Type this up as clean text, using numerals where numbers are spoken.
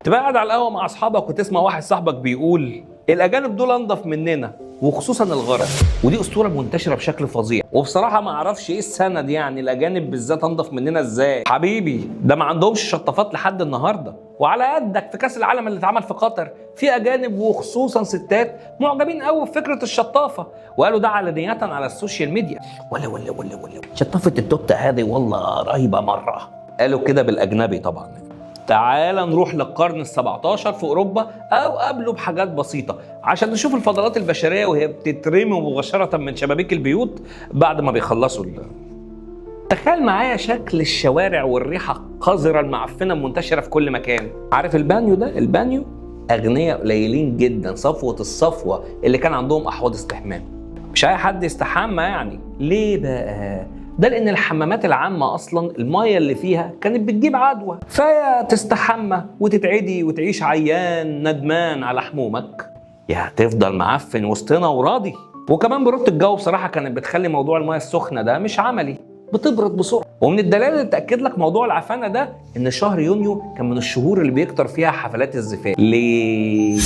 تبقى قاعد على القهوه مع اصحابك وتسمع واحد صاحبك بيقول الاجانب دول انضف مننا وخصوصا الغرب، ودي اسطوره منتشره بشكل فظيع. وبصراحه ما اعرفش ايه السند، يعني الاجانب بالذات انضف مننا ازاي؟ حبيبي ده ما عندهمش شطافات لحد النهارده. وعلى قدك في كاس العالم اللي اتعمل في قطر في اجانب وخصوصا ستات معجبين قوي بفكره الشطافه، وقالوا ده علنية على السوشيال ميديا. ولا شطافه التوته هذه والله رهيبه مره، قالوا كده بالاجنبي طبعا. تعال نروح للقرن ال17 في اوروبا او قبله بحاجات بسيطه عشان نشوف الفضلات البشريه وهي بتترمي مباشره من شبابيك البيوت بعد ما بيخلصوا تخيل معايا شكل الشوارع والريحه القذره المعفنه المنتشره في كل مكان. عارف البانيو ده؟ البانيو اغنياء قليلين جدا، صفوه الصفوه اللي كان عندهم احواض استحمام. مش اي حد يستحمى يعني. ليه بقى؟ ده لان الحمامات العامه اصلا المايه اللي فيها كانت بتجيب عدوى، فيا تستحمى وتتعدي وتعيش عيان ندمان على حمومك، يا هتفضل معفن وسطنا وراضي. وكمان بروده الجو بصراحه كانت بتخلي موضوع المايه السخنه ده مش عملي، بتبرد بسرعه. ومن الدلائل اللي تاكد لك موضوع العفانه ده ان شهر يونيو كان من الشهور اللي بيكتر فيها حفلات الزفاف. ليه؟